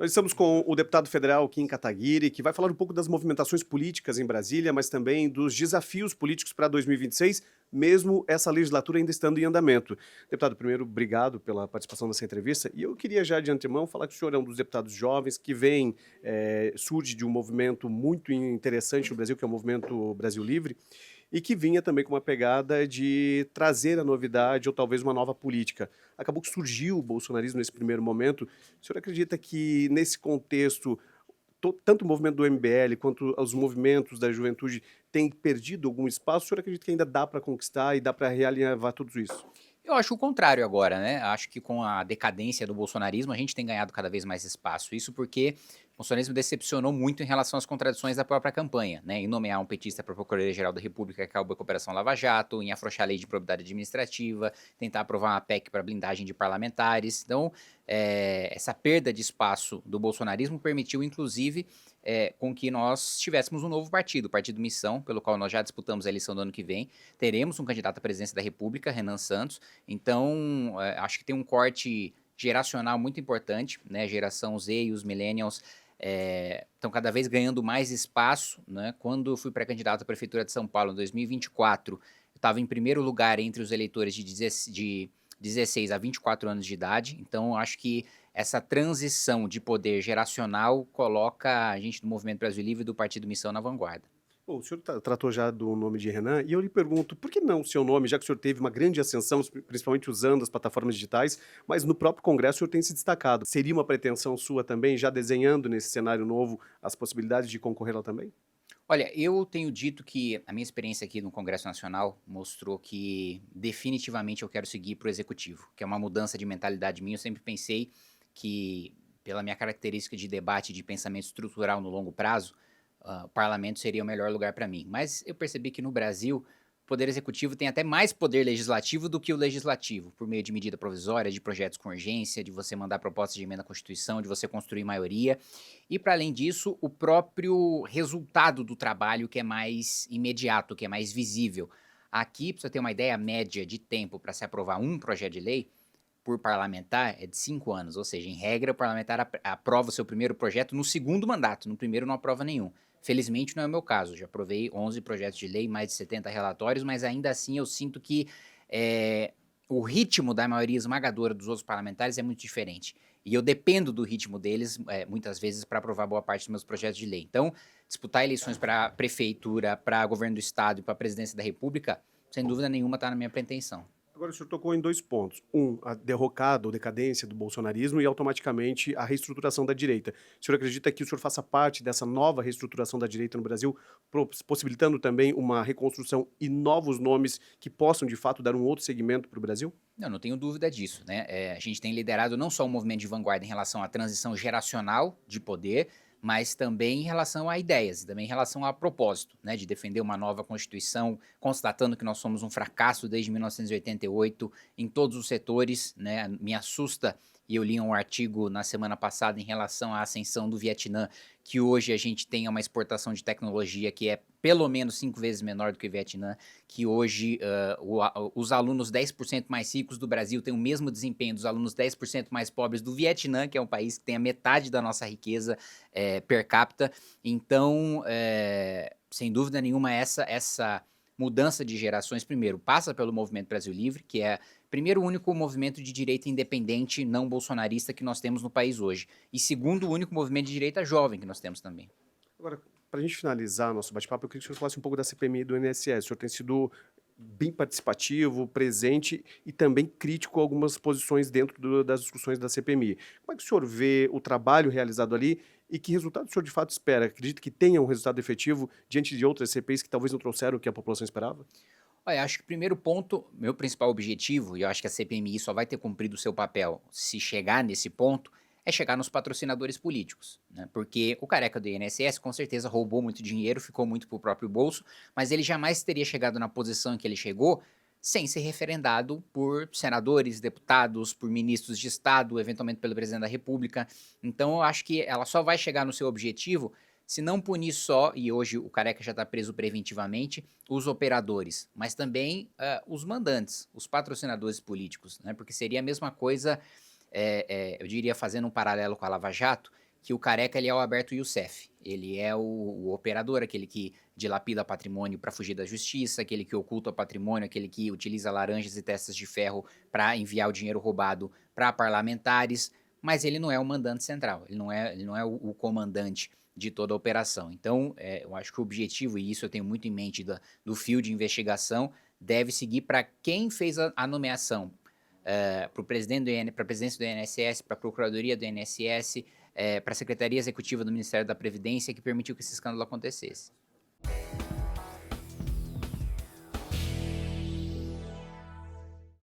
Nós estamos com o deputado federal Kim Kataguiri, que vai falar um pouco das movimentações políticas em Brasília, mas também dos desafios políticos para 2026, mesmo essa legislatura ainda estando em andamento. Deputado, primeiro, obrigado pela participação nessa entrevista. E eu queria já de antemão falar que o senhor é um dos deputados jovens que vem, surge de um movimento muito interessante no Brasil, que é o Movimento Brasil Livre, e que vinha também com uma pegada de trazer a novidade ou talvez uma nova política. Acabou que surgiu o bolsonarismo nesse primeiro momento. O senhor acredita que, nesse contexto, tanto o movimento do MBL quanto os movimentos da juventude têm perdido algum espaço? O senhor acredita que ainda dá para conquistar e dá para realinhavar tudo isso? Eu acho o contrário agora, né? Acho que com a decadência do bolsonarismo, a gente tem ganhado cada vez mais espaço. Isso porque o bolsonarismo decepcionou muito em relação às contradições da própria campanha, né? Em nomear um petista para Procuradoria-Geral da República que acabou com a Operação Lava Jato, em afrouxar a lei de probidade administrativa, tentar aprovar uma PEC para blindagem de parlamentares. Então, essa perda de espaço do bolsonarismo permitiu, inclusive, com que nós tivéssemos um novo partido, o Partido Missão, pelo qual nós já disputamos a eleição do ano que vem. Teremos um candidato à presidência da República, Renan Santos. Então, acho que tem um corte geracional muito importante, né? A geração Z e os millennials estão cada vez ganhando mais espaço, né? Quando eu fui pré-candidato à Prefeitura de São Paulo em 2024, eu estava em primeiro lugar entre os eleitores de 16 a 24 anos de idade. Então, acho que essa transição de poder geracional coloca a gente do Movimento Brasil Livre e do Partido Missão na vanguarda. Bom, o senhor tratou já do nome de Renan, e eu lhe pergunto, por que não o seu nome, já que o senhor teve uma grande ascensão, principalmente usando as plataformas digitais, mas no próprio Congresso o senhor tem se destacado. Seria uma pretensão sua também, já desenhando nesse cenário novo as possibilidades de concorrer lá também? Olha, eu tenho dito que a minha experiência aqui no Congresso Nacional mostrou que definitivamente eu quero seguir para o executivo, que é uma mudança de mentalidade minha. Eu sempre pensei que, pela minha característica de debate e de pensamento estrutural no longo prazo, o parlamento seria o melhor lugar para mim. Mas eu percebi que no Brasil, o poder executivo tem até mais poder legislativo do que o legislativo, por meio de medida provisória, de projetos com urgência, de você mandar propostas de emenda à Constituição, de você construir maioria. E, para além disso, o próprio resultado do trabalho que é mais imediato, que é mais visível. Aqui, para você ter uma ideia, a média de tempo para se aprovar um projeto de lei por parlamentar é de 5 anos, ou seja, em regra, o parlamentar aprova o seu primeiro projeto no segundo mandato, no primeiro não aprova nenhum. Felizmente não é o meu caso, já aprovei 11 projetos de lei, mais de 70 relatórios, mas ainda assim eu sinto que eh, o ritmo da maioria esmagadora dos outros parlamentares é muito diferente. E eu dependo do ritmo deles, muitas vezes, para aprovar boa parte dos meus projetos de lei. Então, disputar eleições para prefeitura, para governo do estado e para a presidência da república, sem dúvida nenhuma está na minha pretensão. Agora, o senhor tocou em dois pontos. Um, a derrocada ou decadência do bolsonarismo e, automaticamente, a reestruturação da direita. O senhor acredita que o senhor faça parte dessa nova reestruturação da direita no Brasil, possibilitando também uma reconstrução e novos nomes que possam, de fato, dar um outro segmento para o Brasil? Não tenho dúvida disso, né? A gente tem liderado não só um movimento de vanguarda em relação à transição geracional de poder, mas também em relação a ideias, e também em relação a propósito, né? De defender uma nova Constituição, constatando que nós somos um fracasso desde 1988 em todos os setores, né? Me assusta, e eu li um artigo na semana passada em relação à ascensão do Vietnã, que hoje a gente tem uma exportação de tecnologia que é pelo menos 5 vezes menor do que o Vietnã, que hoje os alunos 10% mais ricos do Brasil têm o mesmo desempenho dos alunos 10% mais pobres do Vietnã, que é um país que tem a metade da nossa riqueza per capita. Então, sem dúvida nenhuma, essa mudança de gerações, primeiro, passa pelo Movimento Brasil Livre, que é, primeiro, o único movimento de direita independente não bolsonarista que nós temos no país hoje. E segundo, o único movimento de direita jovem que nós temos também. Agora, para a gente finalizar nosso bate-papo, eu queria que o senhor falasse um pouco da CPMI e do INSS. O senhor tem sido bem participativo, presente e também crítico a algumas posições dentro das discussões da CPMI. Como é que o senhor vê o trabalho realizado ali e que resultado o senhor de fato espera? Acredita que tenha um resultado efetivo diante de outras CPIs que talvez não trouxeram o que a população esperava? Olha, acho que o primeiro ponto, meu principal objetivo, e eu acho que a CPMI só vai ter cumprido o seu papel se chegar nesse ponto, é chegar nos patrocinadores políticos, né? Porque o careca do INSS com certeza roubou muito dinheiro, ficou muito pro próprio bolso, mas ele jamais teria chegado na posição em que ele chegou sem ser referendado por senadores, deputados, por ministros de Estado, eventualmente pelo presidente da República. Então eu acho que ela só vai chegar no seu objetivo se não punir só, e hoje o careca já está preso preventivamente, os operadores, mas também os mandantes, os patrocinadores políticos, né? Porque seria a mesma coisa, eu diria, fazendo um paralelo com a Lava Jato, que o Careca ele é o Alberto Youssef. Ele é o operador, aquele que dilapida patrimônio para fugir da justiça, aquele que oculta patrimônio, aquele que utiliza laranjas e testas de ferro para enviar o dinheiro roubado para parlamentares, mas ele não é o mandante central, ele não é o comandante de toda a operação. Então, eu acho que o objetivo, e isso eu tenho muito em mente do fio de investigação, deve seguir para quem fez a nomeação para a presidência do INSS, para a procuradoria do INSS, para a Secretaria Executiva do Ministério da Previdência, que permitiu que esse escândalo acontecesse.